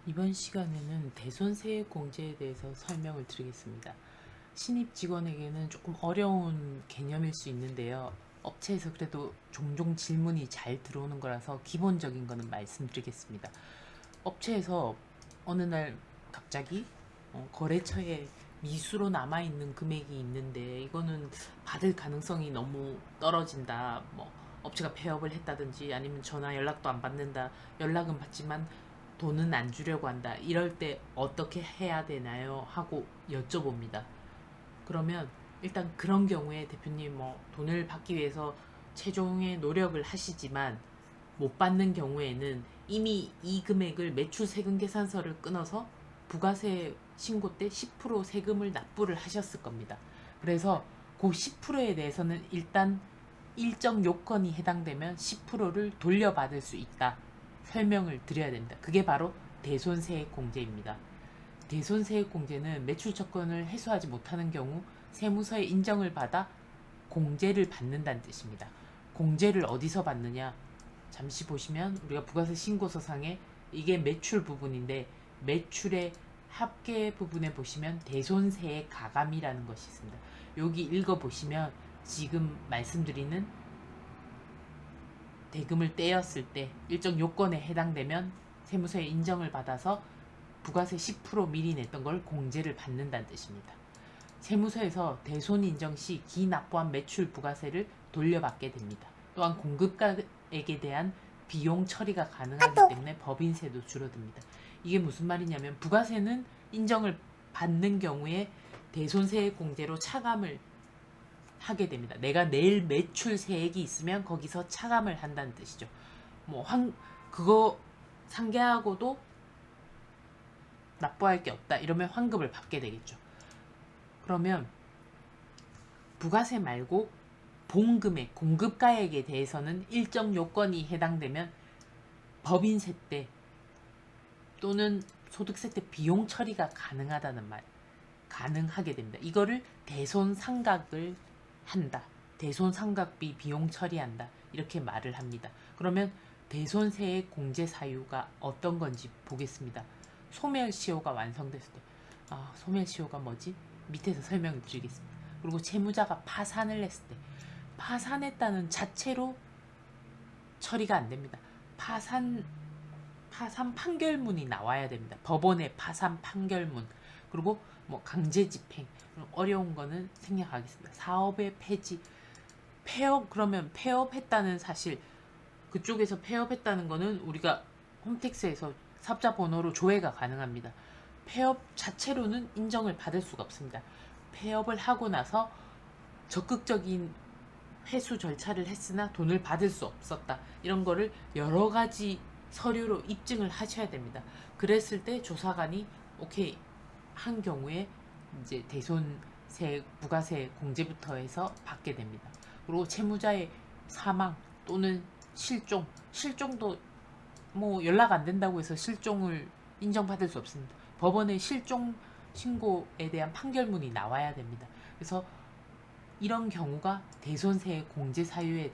이번 시간에는 대손세액공제에 대해서 설명을 드리겠습니다. 신입 직원에게는 조금 어려운 개념일 수 있는데요. 업체에서 그래도 종종 질문이 잘 들어오는 거라서 기본적인 거는 말씀드리겠습니다. 업체에서 어느 날 갑자기 거래처에 미수로 남아있는 금액이 있는데 이거는 받을 가능성이 너무 떨어진다. 업체가 폐업을 했다든지 아니면 전화 연락도 안 받는다. 연락은 받지만 돈은 안 주려고 한다. 이럴 때 어떻게 해야 되나요? 하고 여쭤봅니다. 그러면 일단 그런 경우에 대표님 돈을 받기 위해서 최종의 노력을 하시지만 못 받는 경우에는 이미 이 금액을 매출 세금 계산서를 끊어서 부가세 신고 때 10% 세금을 납부를 하셨을 겁니다. 그래서 그 10%에 대해서는 일단 일정 요건이 해당되면 10%를 돌려받을 수 있다. 설명을 드려야 됩니다. 그게 바로 대손세액 공제입니다. 대손세액 공제는 매출 조건을 해소하지 못하는 경우 세무서의 인정을 받아 공제를 받는다는 뜻입니다. 공제를 어디서 받느냐? 잠시 보시면 우리가 부가세 신고서상에 이게 매출 부분인데 매출의 합계 부분에 보시면 대손세액 가감이라는 것이 있습니다. 여기 읽어보시면 지금 말씀드리는 대금을 떼었을 때 일정 요건에 해당되면 세무서의 인정을 받아서 부가세 10% 미리 냈던 걸 공제를 받는다는 뜻입니다. 세무서에서 대손 인정 시 기납부한 매출 부가세를 돌려받게 됩니다. 또한 공급가액에 대한 비용 처리가 가능하기 때문에 법인세도 줄어듭니다. 이게 무슨 말이냐면 부가세는 인정을 받는 경우에 대손세액 공제로 차감을 하게 됩니다. 내가 낼 매출 세액이 있으면 거기서 차감을 한다는 뜻이죠. 그거 상계하고도 납부할 게 없다. 이러면 환급을 받게 되겠죠. 그러면 부가세 말고 본금액, 공급가액에 대해서는 일정 요건이 해당되면 법인세 때 또는 소득세 때 비용 처리가 가능하다는 말, 가능하게 됩니다. 이거를 대손상각을 한다. 대손상각비 비용 처리한다. 이렇게 말을 합니다. 그러면 대손세액 공제 사유가 어떤 건지 보겠습니다. 소멸시효가 완성됐을 때, 소멸시효가 뭐지? 밑에서 설명을 드리겠습니다. 그리고 채무자가 파산을 했을 때, 파산했다는 자체로 처리가 안 됩니다. 파산 판결문이 나와야 됩니다. 법원의 파산 판결문. 그리고 강제 집행. 어려운 거는 생략하겠습니다. 사업의 폐지. 그러면 폐업했다는 사실, 그쪽에서 폐업했다는 거는 우리가 홈택스에서 삽자 번호로 조회가 가능합니다. 폐업 자체로는 인정을 받을 수가 없습니다. 폐업을 하고 나서 적극적인 회수 절차를 했으나 돈을 받을 수 없었다. 이런 거를 여러 가지 서류로 입증을 하셔야 됩니다. 그랬을 때 조사관이 오케이 한 경우에 이제 대손세, 부가세 공제부터 해서 받게 됩니다. 그리고 채무자의 사망 또는 실종도 연락 안 된다고 해서 실종을 인정받을 수 없습니다. 법원의 실종 신고에 대한 판결문이 나와야 됩니다. 그래서 이런 경우가 대손세 공제 사유에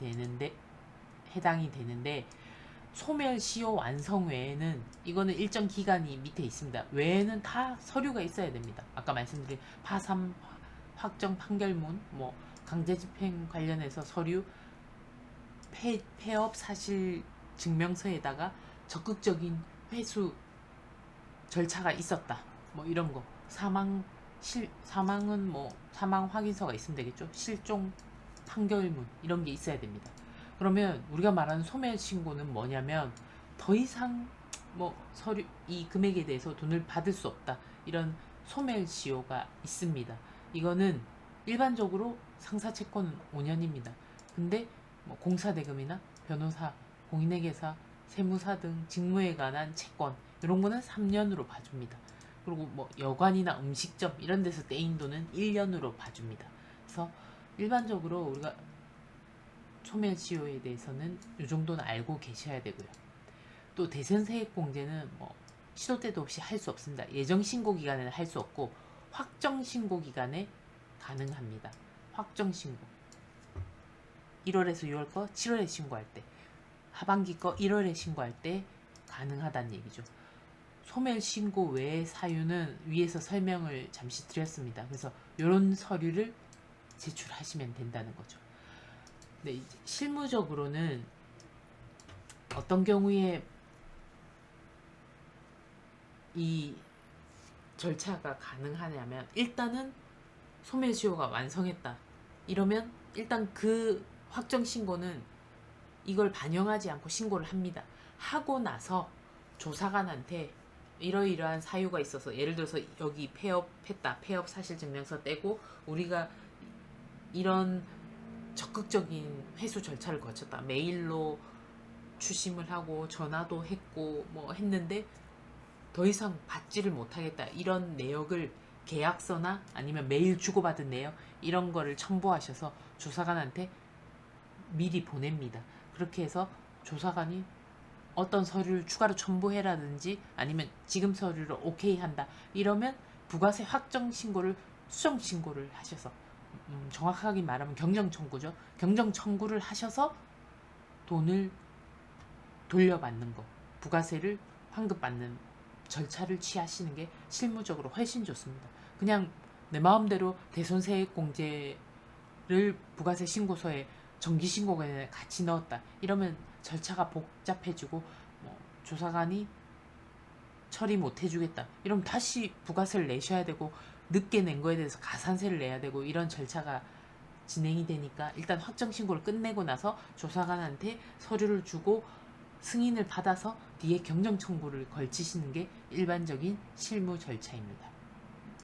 해당이 되는데 소멸시효 완성 외에는 이거는 일정 기간이 밑에 있습니다. 외에는 다 서류가 있어야 됩니다. 아까 말씀드린 파산 확정 판결문, 강제집행 관련해서 서류, 폐업 사실 증명서에다가 적극적인 회수 절차가 있었다. 이런 거. 사망은 사망 확인서가 있으면 되겠죠. 실종 판결문 이런 게 있어야 됩니다. 그러면 우리가 말하는 소멸 신고는 뭐냐면 더 이상 서류 이 금액에 대해서 돈을 받을 수 없다. 이런 소멸시효가 있습니다. 이거는 일반적으로 상사 채권은 5년입니다. 근데 공사대금이나 변호사, 공인회계사, 세무사 등 직무에 관한 채권 이런 거는 3년으로 봐줍니다. 그리고 여관이나 음식점 이런 데서 떼인 돈은 1년으로 봐줍니다. 그래서 일반적으로 우리가 소멸시효에 대해서는 이 정도는 알고 계셔야 되고요. 또 대선세액공제는 시도 때도 없이 할 수 없습니다. 예정신고 기간에는 할 수 없고 확정신고 기간에 가능합니다. 확정신고 1월에서 6월 거 7월에 신고할 때, 하반기 거 1월에 신고할 때 가능하다는 얘기죠. 소멸 신고 외의 사유는 위에서 설명을 잠시 드렸습니다. 그래서 이런 서류를 제출하시면 된다는 거죠. 네, 이제 실무적으로는 어떤 경우에 이 절차가 가능하냐면, 일단은 소멸시효가 완성했다 이러면 일단 그 확정 신고는 이걸 반영하지 않고 신고를 합니다. 하고 나서 조사관한테 이러이러한 사유가 있어서, 예를 들어서 여기 폐업했다, 폐업 사실증명서 떼고 우리가 이런 적극적인 회수 절차를 거쳤다, 메일로 추심을 하고 전화도 했고 뭐 했는데 더 이상 받지를 못하겠다, 이런 내역을 계약서나 아니면 메일 주고받은 내역 이런 거를 첨부하셔서 조사관한테 미리 보냅니다. 그렇게 해서 조사관이 어떤 서류를 추가로 첨부해라든지 아니면 지금 서류를 오케이 한다 이러면 부가세 확정 신고를 수정 신고를 하셔서, 정확하게 말하면 경정 청구죠. 경정 청구를 하셔서 돈을 돌려받는 거, 부가세를 환급받는 절차를 취하시는 게 실무적으로 훨씬 좋습니다. 그냥 내 마음대로 대손세액공제를 부가세 신고서에 정기신고에 같이 넣었다 이러면 절차가 복잡해지고, 조사관이 처리 못 해주겠다 이러면 다시 부가세를 내셔야 되고, 늦게 낸 거에 대해서 가산세를 내야 되고, 이런 절차가 진행이 되니까 일단 확정 신고를 끝내고 나서 조사관한테 서류를 주고 승인을 받아서 뒤에 경정 청구를 걸치시는 게 일반적인 실무 절차입니다.